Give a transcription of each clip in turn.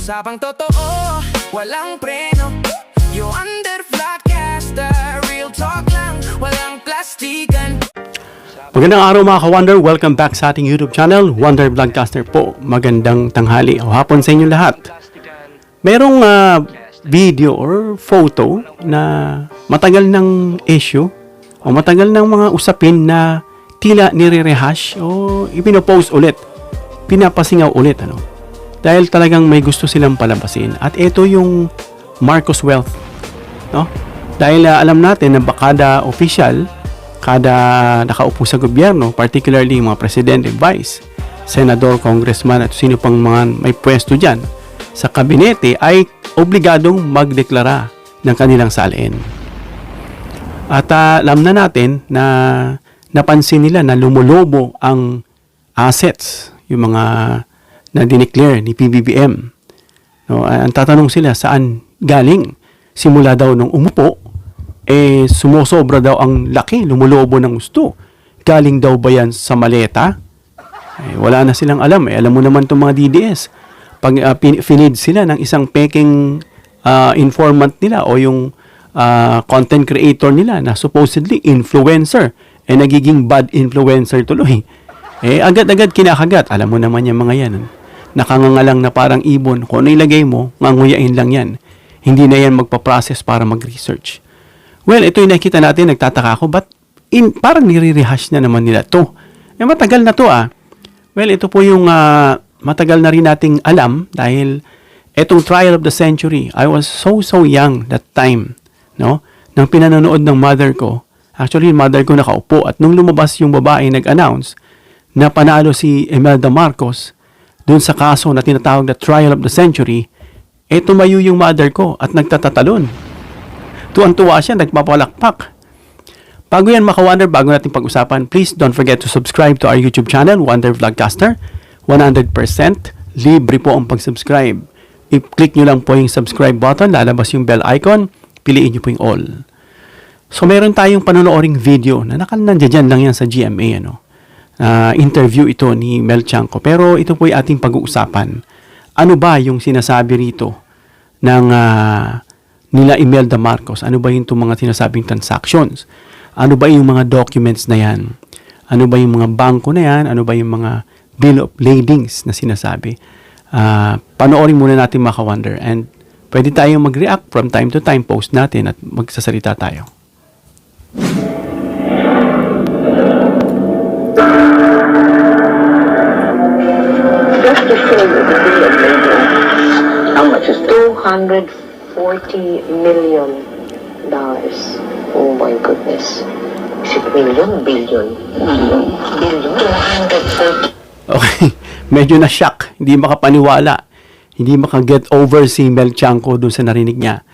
Usapang totoo, walang preno. You under Vlogcaster, real talk lang, walang plastikan. Magandang araw mga ka-Wonder, welcome back sa ating YouTube channel, Wonder Vlogcaster po. Magandang tanghali o hapon sa inyo lahat. Merong video or photo na matagal ng issue o matagal ng mga usapin na tila nire-rehash o ipinopost ulit, pinapasingaw ulit dahil talagang may gusto silang palabasin. At ito yung Marcos Wealth, no? Dahil alam natin na kada official, kada nakaupo sa gobyerno, particularly mga presidente, vice, senador, congressman at sino pang mga may pwesto dyan sa kabinete ay obligadong magdeklara ng kanilang salin. At alam na natin na napansin nila na lumulobo ang assets, yung mga na dineclare ni PBBM. No, ang tatanong sila saan galing? Simula daw nung umupo, sumusobra daw ang laki, lumulobo ng gusto. Galing daw ba yan sa maleta? Wala na silang alam. Alam mo naman itong mga DDS. Pag finid sila ng isang peking informant nila o yung content creator nila na supposedly influencer, nagiging bad influencer tuloy. Agad-agad kinakagat. Alam mo naman yung mga yan. Nakangangalang na parang ibon. Kung ano ilagay mo, nganguyain lang yan. Hindi na yan magpa-process para mag-research. Well, ito yung nakita natin, nagtataka ako, but parang nire-rehash na naman nila to. Matagal na to Well, ito po yung matagal na rin nating alam dahil itong trial of the century, I was so young that time, no? Nang pinanonood ng mother ko, actually, mother ko nakaupo at nung lumabas yung babae nag-announce na panalo si Imelda Marcos dun sa kaso na tinatawag na trial of the century, tumayo yung mother ko at nagtatatalon. Tuwan-tuwa siya, nagpapalakpak. Bago yan maka-Wonder, bago natin pag-usapan, please don't forget to subscribe to our YouTube channel, Wonder Vlogcaster. 100% libre po ang pag-subscribe. I-click nyo lang po yung subscribe button, lalabas yung bell icon, piliin nyo po yung all. So meron tayong panonooring video na nandiyan lang yan sa GMA, interview ito ni Mel Tiangco. Pero ito po yung ating pag-uusapan. Ano ba yung sinasabi rito ng nila Imelda Marcos? Ano ba yung mga sinasabing transactions? Ano ba yung mga documents na yan? Ano ba yung mga bangko na yan? Ano ba yung mga bill of ladings na sinasabi? Panoorin muna natin mga ka-Wonder. And pwede tayong mag-react from time to time, post natin at magsasalita tayo. Just to show you the bill of lading, how much is $240 million. Oh my goodness. Is it million? Billion? Billion? 240. Okay, medyo na-shock. Hindi makapaniwala. Hindi makaget over si Mel Tiangco doon sa narinig niya.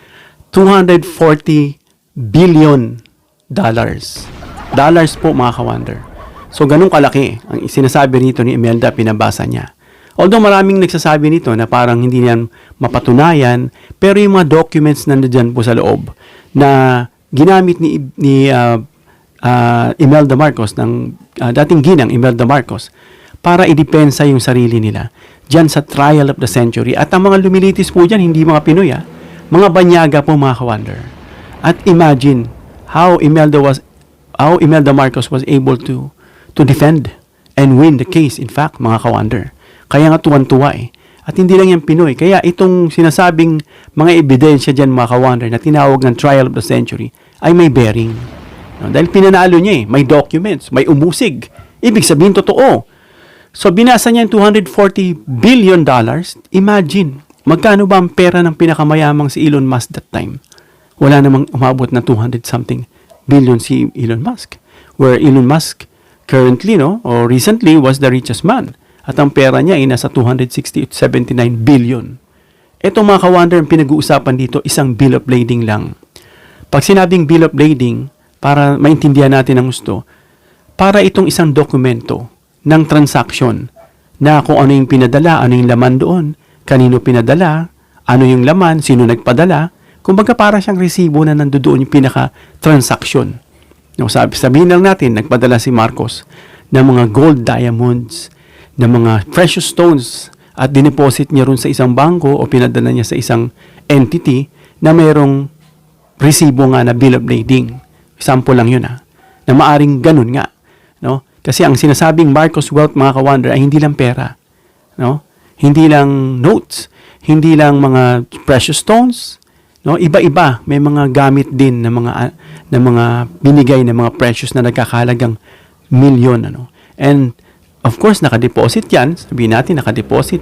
$240 billion. Dollars po mga ka-Wonder. So, ganun kalaki ang sinasabi nito ni Imelda, pinabasa niya. Although maraming nagsasabi nito na parang hindi niyan mapatunayan, pero yung mga documents na nandiyan po sa loob na ginamit ni Imelda Marcos, ng dating ginang Imelda Marcos, para idepensa yung sarili nila dyan sa trial of the century. At ang mga lumilitis po dyan, hindi mga Pinoy, mga banyaga po mga ka-Wonder. At imagine how Imelda Marcos was able to defend and win the case, in fact, mga ka-Wonder. Kaya nga tuwan-tuwa At hindi lang yan Pinoy. Kaya itong sinasabing mga ebidensya dyan mga ka-Wonder na tinawag ng trial of the century ay may bearing. Dahil pinanalo niya may documents, may umusig. Ibig sabihin totoo. So binasa niya yung $240 billion. Imagine, magkano ba ang pera ng pinakamayamang si Elon Musk that time? Wala namang umabot na 200 something billion si Elon Musk. Where Elon Musk currently, or recently, was the richest man. At ang pera niya ay nasa 279 billion. Ito mga ka-Wonder, ang pinag-uusapan dito, isang bill of lading lang. Pag sinabing bill of lading, para maintindihan natin ang gusto, para itong isang dokumento ng transaction na kung ano yung pinadala, ano yung laman doon, kanino pinadala, ano yung laman, sino nagpadala, kumbaga para siyang resibo na nandoon yung pinaka-transaction. Sabihin lang natin, nagpadala si Marcos ng mga gold diamonds, ng mga precious stones at dineposit niya ron sa isang bangko o pinadala niya sa isang entity na mayroong resibo nga na bill of lading. Example lang yun na maaring ganun nga. No? Kasi ang sinasabing Marcos wealth, mga ka-wonder, ay hindi lang pera. No? Hindi lang notes, hindi lang mga precious stones, no? Iba-iba, may mga gamit din na mga binigay na mga precious na nagkakahalagang milyon, ano. And of course, nakadeposit 'yan, sabihin natin nakadeposit.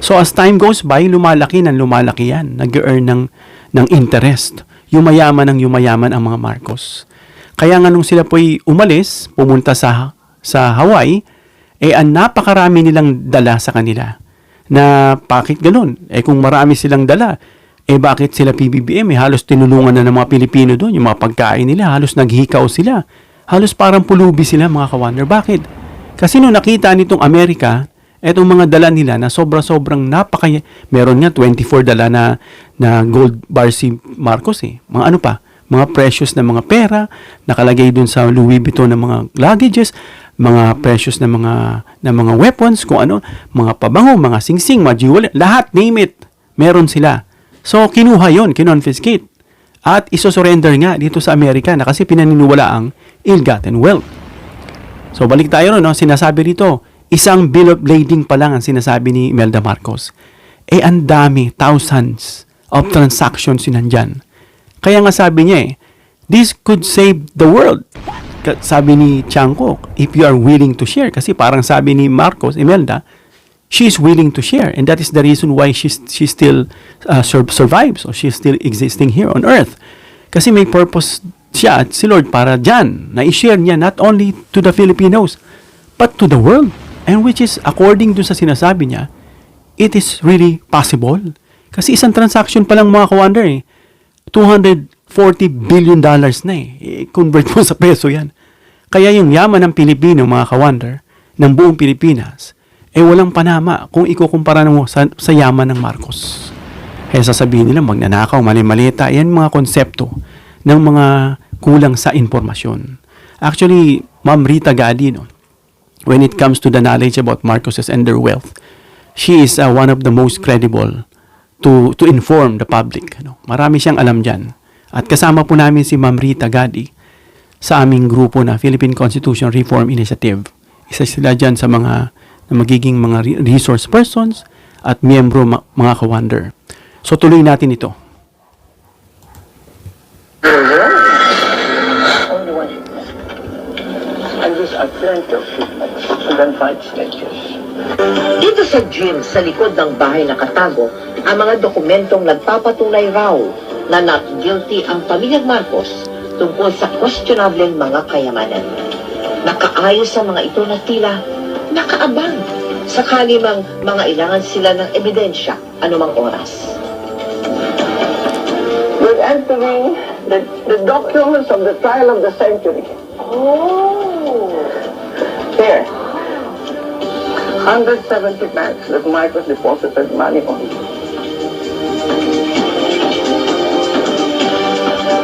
So as time goes by, lumalaki yan, nag-earn ng interest. Yumayaman ang mga Marcos. Kaya nga nung sila po'y umalis, pumunta sa Hawaii, ang napakarami nilang dala sa kanila. Na bakit ganun? Kung marami silang dala, bakit sila PBBM? Halos tinulungan na ng mga Pilipino doon, yung mga pagkain nila, halos naghikaw sila. Halos parang pulubi sila, mga ka-wonder. Bakit? Kasi nung nakita nitong Amerika, etong mga dala nila na sobrang meron nga 24 dala na gold bar si Marcos Mga ano pa? Mga precious na mga pera, nakalagay dun sa Louis Vuitton na mga luggages, mga precious na mga weapons, kung ano, mga pabango, mga singsing, mga jewelry, lahat, name it, meron sila. So, kinuha yon, kinonfiscate. At isosurrender nga dito sa Amerika na kasi pinaniniwala ang ill-gotten wealth. So, balik tayo ron, no? Sinasabi rito, isang bill of lading pa lang ang sinasabi ni Imelda Marcos. Ang dami, thousands of transactions yun nandyan. Kaya nga sabi niya this could save the world. Sabi ni Chanko, if you are willing to share. Kasi parang sabi ni Marcos, Imelda, she's willing to share. And that is the reason why she still survives or she's still existing here on earth. Kasi may purpose siya at si Lord para dyan, na i-share niya not only to the Filipinos, but to the world. And which is, according dun sa sinasabi niya, it is really possible. Kasi isang transaction pa lang, mga ka-wonder, $240 billion na convert mo sa peso yan. Kaya yung yaman ng Pilipino, mga ka-wonder, ng buong Pilipinas, walang panama kung ikukumpara mo sa yaman ng Marcos. Kaya sasabihin nila, magnanakaw, mali-malita, yan mga konsepto ng mga kulang sa informasyon. Actually, Ma'am Rita Gadi, when it comes to the knowledge about Marcoses and their wealth, she is one of the most credible to inform the public. Marami siyang alam dyan. At kasama po namin si Ma'am Rita Gadi sa aming grupo na Philippine Constitution Reform Initiative. Isa sila dyan sa mga na magiging mga resource persons at miyembro mga ka-wonder. So tuloy natin ito. And these are plenty of shipments and then 5 sketches. Dito sa gym sa likod ng bahay nakatago ang mga dokumentong nagpapatunay raw na not guilty ang pamilyang Marcos tungkol sa questionableng mga kayamanan. Nakaayos sa mga ito na tila nakaabang sakali mang mga ilangan sila ng ebidensya anumang oras. We're entering the documents of the trial of the century. Oh! Here. 170 banks that Marcos deposited money on.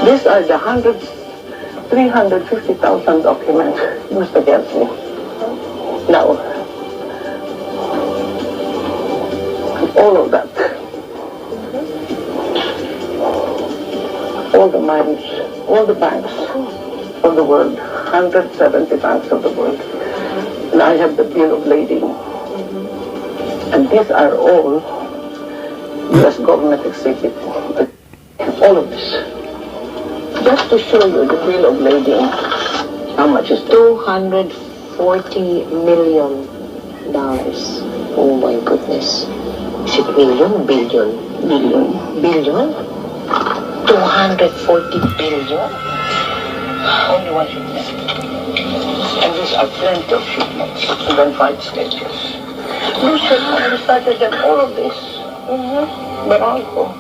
These are the 350,000 documents used against me. Now, all of that, all the mines, all the banks of the world, 170 banks of the world, and I have the bill of lading. And these are all U.S. government exhibits. All of this. Just to show you the bill of lading, how much is $240 million. Oh my goodness. Is it million? Billion? Billion. Billion? 240 billion? Only one shipment. And these are plenty of shipments. And then 5 sketches. Lucian already started them, all of this. Barangko.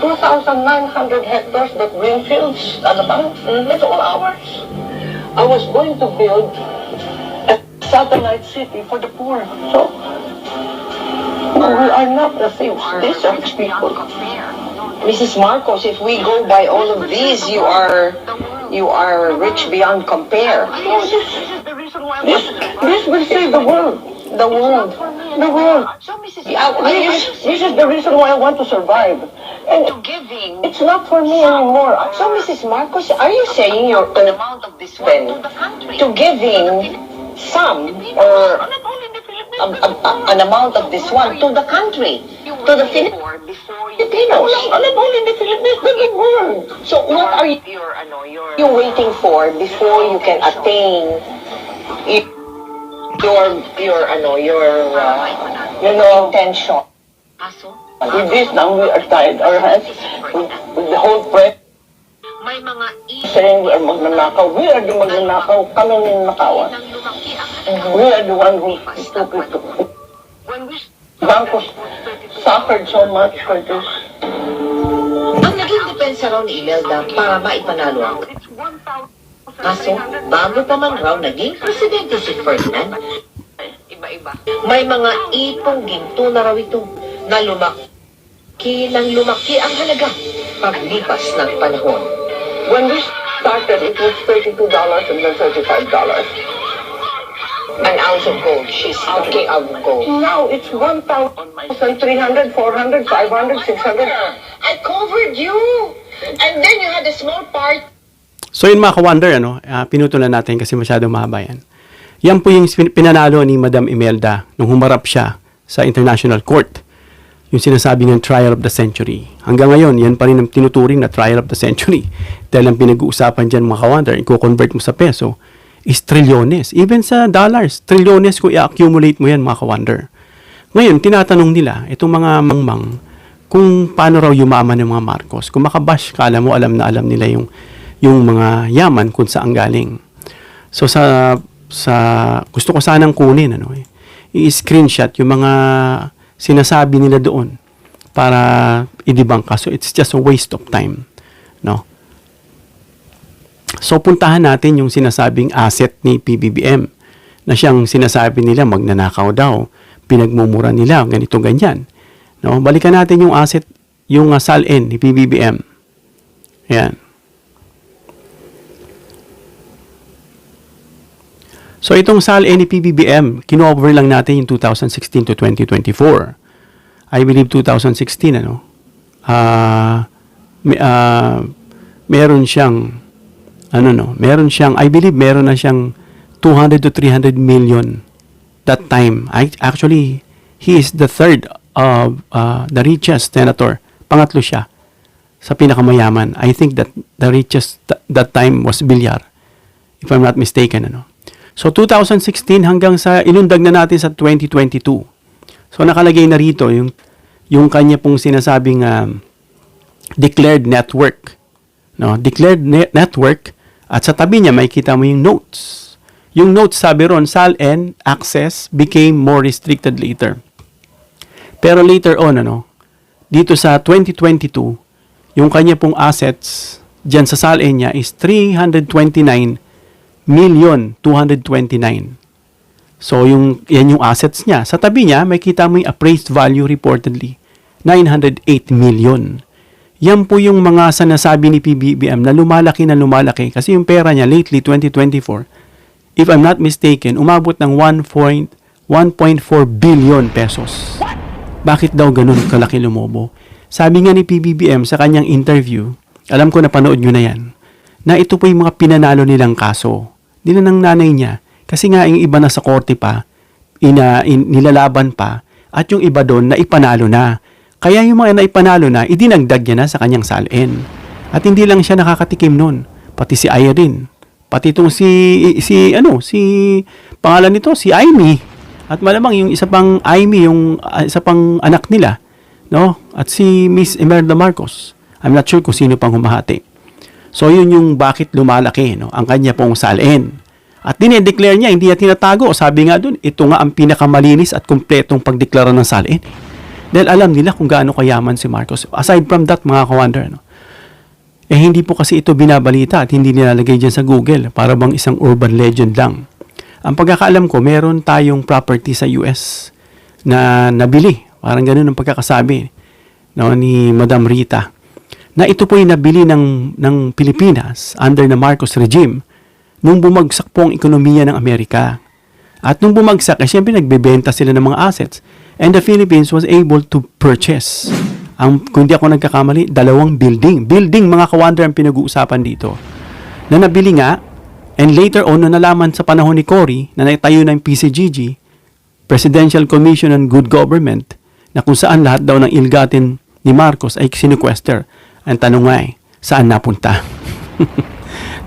2,900 hectares that green fields, ano ba? It's all ours. I was going to build a satellite city for the poor. So, we are not the thieves. These are rich people. Mrs. Marcos, if we go by all of these, you are rich beyond compare. This will save the world. The world. The world. So, Mrs. Yeah, this is the reason why I want to survive. And to giving. it's not for me anymore. So, Mrs. Marcos, are you saying you're an amount of this one to giving some or an amount of this one to the country, to the Filipinos? Not only in the Philippines, but the world. So, what are you waiting for before you can attain your intention? With this now, we are tied our hands with the whole press May mga saying we are magnanakaw. We are the magnanakaw. Kami yung nakawan. We are the one who took it. Bancos suffered so much for this. Ang naging depensa raw ni Imelda para maipanalo ako. Kaso, bago pa man raw naging presidente si Ferdinand, may mga ipong ginto na raw ito na lumaki ang halaga paglipas ng panahon. When we started, it was $32 and then $35. An ounce of gold. She's talking of gold. Now it's 1,300, 400, 500, 600. I covered you. And then you had a small part. So yun mga ka-wonder, pinutulan natin kasi masyadong mahaba yan. Yan po yung pinanalo ni Madam Imelda nung humarap siya sa International Court. Yung sinasabi ng trial of the century. Hanggang ngayon, yan pa rin ang tinuturing na trial of the century. Dahil ang pinag-uusapan dyan mga ka-wonder, i-convert mo sa peso, is trilyones. Even sa dollars, trilyones kung i-accumulate mo yan mga ka-wonder. Ngayon, tinatanong nila, itong mga mangmang, kung paano raw yumaman ng mga Marcos. Kung makabash ka, alam na alam nila yung mga yaman kung saan galing. So sa gusto ko sanang kunin, i-screenshot yung mga sinasabi nila doon para idibangka. So it's just a waste of time, no? So puntahan natin yung sinasabing asset ni PBBM na siyang sinasabi nila magnanakaw daw, pinagmumura nila, ganito ganyan. No, balikan natin yung asset, yung SALN ni PBBM. Ayan. So itong SALN ni PBBM, kino-over lang natin yung 2016 to 2024. I believe 2016 meron siyang I believe meron na siyang 200 to 300 million that time. Actually, he is the third the richest senator. Pangatlo siya sa pinakamayaman. I think that the richest that time was Villar, if I'm not mistaken. So 2016 hanggang sa inundag na natin sa 2022. So nakalagay na rito yung kanya pong sinasabing declared network. No, declared network, at sa tabi niya makikita mo yung notes. Yung notes sabi ron, SALN access became more restricted later. Pero later on, dito sa 2022, yung kanya pong assets diyan sa SALN niya is 329,229. So yan yung assets niya. Sa tabi niya, makikita mo yung appraised value reportedly 908 million. Yan po yung mga sinasabi ni PBBM na lumalaki kasi yung pera niya lately 2024, if I'm not mistaken, umabot ng 1.4 billion pesos. Bakit daw ganun kalaki lumobo? Sabi nga ni PBBM sa kanyang interview, alam ko napanood nyo na yan, na ito po yung mga pinanalo nilang kaso. Nila ng nanay niya. Kasi nga yung iba na sa korte pa, nilalaban pa, at yung iba doon na ipanalo na. Kaya yung mga naipanalo na, idinagdag niya na sa kanyang SALN. At hindi lang siya nakakatikim nun, pati si Irene, pati itong si pangalan nito, si Amy. At malamang yung isa pang Amy, yung isa pang anak nila, no? At si Miss Imelda Marcos. I'm not sure kung sino pang humahati. So yun yung bakit lumalaki, ang kanya pong SALN. At dinedeclare niya, hindi niya tinatago. Sabi nga dun, ito nga ang pinakamalinis at kumpletong pagdeklara ng SALN. Dahil alam nila kung gaano kayaman si Marcos. Aside from that, mga ka-wonder, hindi po kasi ito binabalita at hindi nilalagay dyan sa Google. Para bang isang urban legend lang. Ang pagkakaalam ko, meron tayong property sa US na nabili. Parang ganun ang pagkakasabi ni Madam Rita. Na ito po yung nabili ng Pilipinas under the Marcos regime nung bumagsak po ang ekonomiya ng Amerika. At nung bumagsak, syempre nagbebenta sila ng mga assets. And the Philippines was able to purchase, kung di ako nagkakamali, 2 building. Building, mga ka-wonder, ang pinag-uusapan dito. Na nabili nga, and later on, na nalaman sa panahon ni Cory, na naitayo na yung PCGG, Presidential Commission on Good Government, na kung saan lahat daw ng ilgatin ni Marcos ay sinequester. Ang tanong nga saan napunta?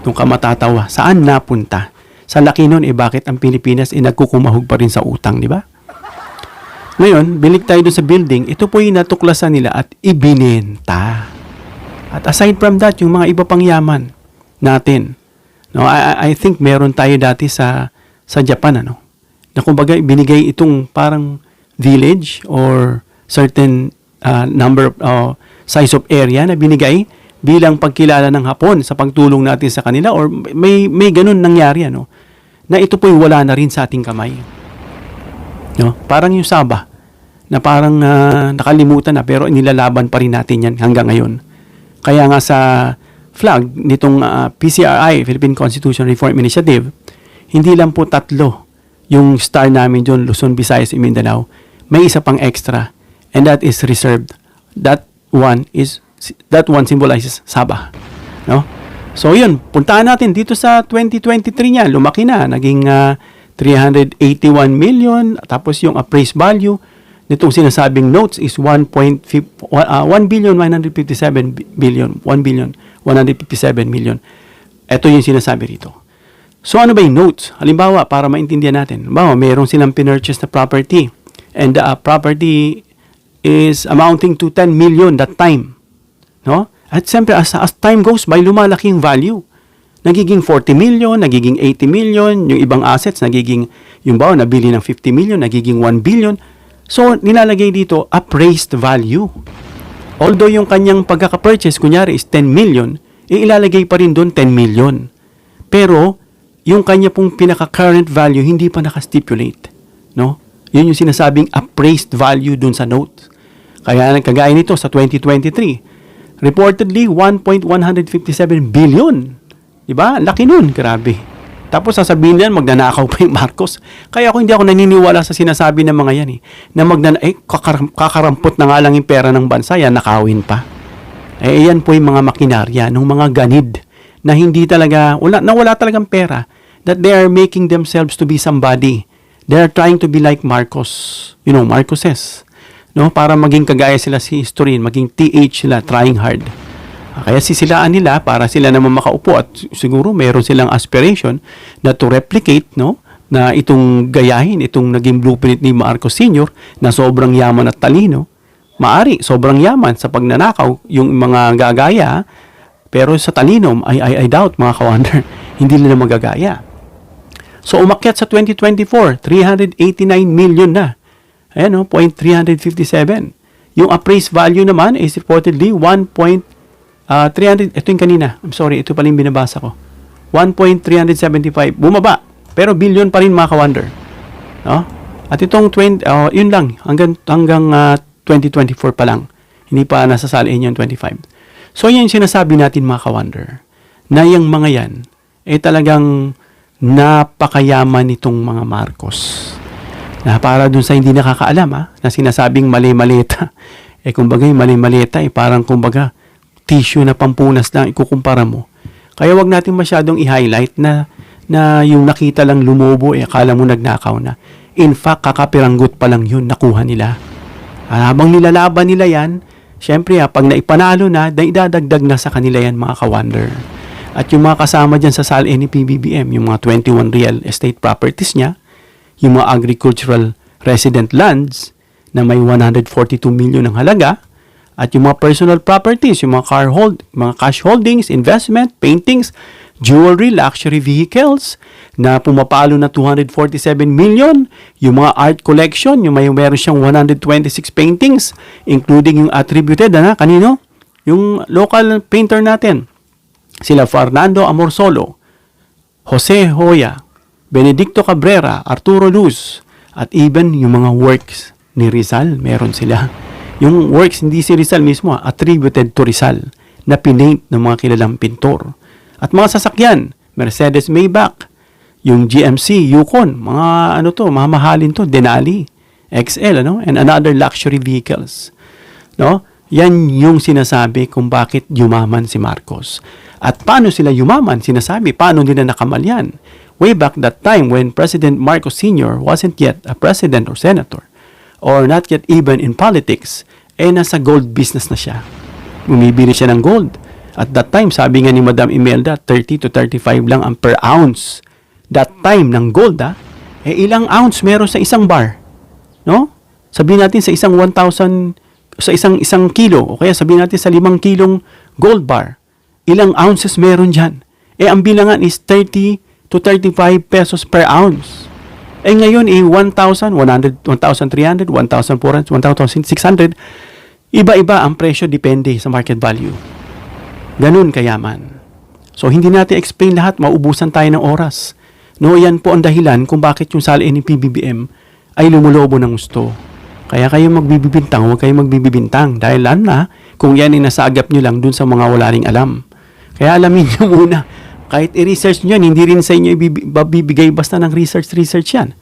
Nung ka matatawa, saan napunta? Sa laki nun, bakit ang Pilipinas nagkukumahog pa rin sa utang, di ba? Ngayon, bilik tayo doon sa building, ito po yung natuklasan nila at ibinenta. At aside from that, yung mga iba pang yaman natin, no, I think meron tayo dati sa Japan, ano, na kumbaga binigay itong parang village or certain number of size of area na binigay bilang pagkilala ng Hapon sa pagtulong natin sa kanila, or may ganun nangyari, ano, na ito po'y wala na rin sa ating kamay. No? Parang yung Sabah na parang nakalimutan na pero nilalaban pa rin natin yan hanggang ngayon. Kaya nga sa flag nitong PCRI, Philippine Constitution Reform Initiative, hindi lang po 3 yung star namin dyan, Luzon, Visayas, and Mindanao. May isa pang extra, and that is reserved. That one symbolizes Sabah. No? So yun, puntahan natin dito sa 2023 niya, lumaki na, naging 381 million, tapos yung appraised value nitong sinasabing notes is 1.157 billion. Ito yung sinasabi rito. So ano ba yung notes? Halimbawa, para maintindihan natin, halimbawa, mayroong silang pinurchase na property, and the property is amounting to 10 million that time. No? At siyempre, as time goes by, lumalaki yung value. Nagiging 40 million, nagiging 80 million, yung ibang assets, nagiging, yung bawa, nabili ng 50 million, nagiging 1 billion. So, nilalagay dito, appraised value. Although yung kanyang pagkaka-purchase, kunyari, is 10 million, ilalagay pa rin doon 10 million. Pero, yung kanya pong pinaka-current value, hindi pa nakastipulate. No? Yun yung sinasabing appraised value doon sa note. Kaya, kagaya nito sa 2023, reportedly 1.157 billion. Diba? Laki nun. Grabe. Tapos sasabihin niyan, magnanakaw pa yung Marcos. Kaya hindi ako naniniwala sa sinasabi ng mga yan kakarampot na nga lang yung pera ng bansa, yan nakawin pa. Yan po yung mga makinarya, ng mga ganid na hindi talaga, wala talagang pera, that they are making themselves to be somebody. They are trying to be like Marcos. You know, Marcoses. No? Para maging kagaya sila si Historin, maging TH sila, trying hard. Kaya sisilaan nila para sila naman makaupo at siguro meron silang aspiration na to replicate, no, na itong gayahin, itong naging blueprint ni Marcos Sr. na sobrang yaman at talino. Maari, sobrang yaman sa pagnanakaw yung mga gagaya, pero sa talino, I doubt, mga ka-wonder, hindi nila magagaya. So, umakyat sa 2024, 389 million na. Ayan, no, 0.357. Yung appraised value naman is reportedly 300, ito yung kanina. I'm sorry, ito pala yung binabasa ko. 1.375. Bumaba. Pero billion pa rin, mga ka-wonder. No? At itong yun lang. Hanggang 2024 pa lang. Hindi pa nasasalin yung 25. So, yan yung sinasabi natin, mga ka-wonder. Na yung mga yan, talagang napakayaman nitong mga Marcos. Na para dun sa hindi nakakaalam, na sinasabing mali-maleta. Kumbaga, yung mali-maleta, parang kumbaga, tissue na pampunas lang ikukumpara mo. Kaya wag natin masyadong i-highlight na yung nakita lang lumobo, akala mo nagnakaw na. In fact, kakapiranggot pa lang yun nakuha nila. Habang nilalaban nila yan, syempre pag naipanalo na, idadagdag na sa kanila yan, mga ka-wonder. At yung mga kasama dyan sa SALN ni PBBM, yung mga 21 real estate properties niya, yung mga agricultural resident lands na may 142 million ng halaga, at yung mga personal properties, yung mga mga cash holdings, investment, paintings, jewelry, luxury vehicles na pumapalo na 247 million, yung mga art collection, yung meron siyang 126 paintings, including yung attributed, kanino? Yung local painter natin. Sila Fernando Amorsolo, Jose Hoya, Benedicto Cabrera, Arturo Luz, at even yung mga works ni Rizal, meron sila. Yung works, hindi si Rizal mismo, attributed to Rizal, na pinaint ng mga kilalang pintor. At mga sasakyan, Mercedes Maybach, yung GMC, Yukon, mga ano to, mamahalin to, Denali, XL, and another luxury vehicles. No? Yan yung sinasabi kung bakit yumaman si Marcos. At paano sila yumaman, sinasabi, paano nila nakamalyan. Way back that time when President Marcos Sr. wasn't yet a president or senator, or not yet even in politics, nasa gold business na siya. Bumibili siya ng gold. At that time, sabi nga ni Madam Imelda, 30 to 35 lang ang per ounce. That time ng gold, ilang ounce meron sa isang bar? No? Sabihin natin sa isang 1,000, sa isang kilo, o kaya sabihin natin sa 5 kilong gold bar, ilang ounces meron dyan? Ang bilangan is 30 to 35 pesos per ounce. Ngayon, 1,100, 1,300, 1,400, 1,600, iba-iba ang presyo depende sa market value. Ganun kayaman. So, hindi natin explain lahat, maubusan tayo ng oras. No, yan po ang dahilan kung bakit yung saliin ni PBBM ay lumulobo ng gusto. Kaya kayo magbibibintang, huwag kayo magbibibintang. Dahil kung yan ay nasagap nyo lang dun sa mga wala ring alam. Kaya alamin nyo muna. Kahit i-research nyo yan, hindi rin sa inyo ibibigay basta ng research yan.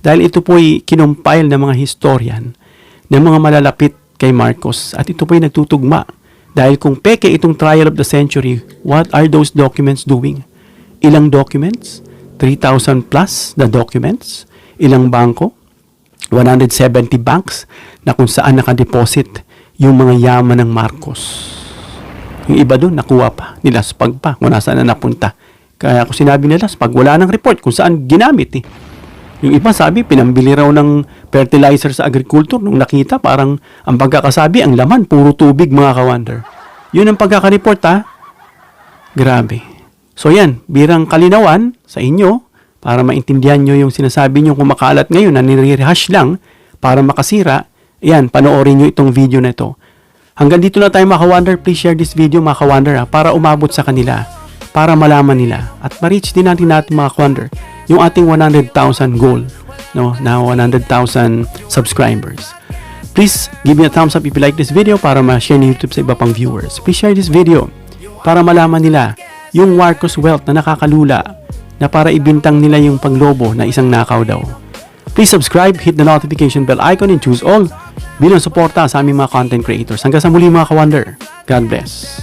Dahil ito po ay kinumpile ng mga historian, ng mga malalapit kay Marcos. At ito po ay nagtutugma. Dahil kung peke itong trial of the century, what are those documents doing? Ilang documents? 3,000 plus the documents. Ilang bangko? 170 banks na kung saan nakadeposit yung mga yaman ng Marcos. Yung iba doon, nakuha pa. Nilaspag pa kung nasaan na napunta. Kaya kung sinabi nila, pag wala ng report kung saan ginamit Yung iba sabi, pinambili raw ng fertilizer sa agriculture. Nung nakita, parang ang pagkakasabi, ang laman, puro tubig mga ka-wonder. Yun ang pagkakareport Grabe. So yan, birang kalinawan sa inyo, para maintindihan nyo yung sinasabi nyo kumakalat ngayon na nire-rehash lang para makasira. Yan, panoorin nyo itong video na ito. Hanggang dito na tayo mga ka-wonder. Please share this video mga ka-wonder para umabot sa kanila, para malaman nila. At ma-reach din natin mga ka-wonder yung ating 100,000 goal, na 100,000 subscribers. Please give me a thumbs up if you like this video para ma-share ni YouTube sa iba pang viewers. Please share this video para malaman nila yung Marcos wealth na nakakalula, na para ibintang nila yung paglobo na isang nakaw daw. Please subscribe, hit the notification bell icon, and choose all bilang suporta sa aming mga content creators. Hanggang sa muli mga ka-wonder. God bless.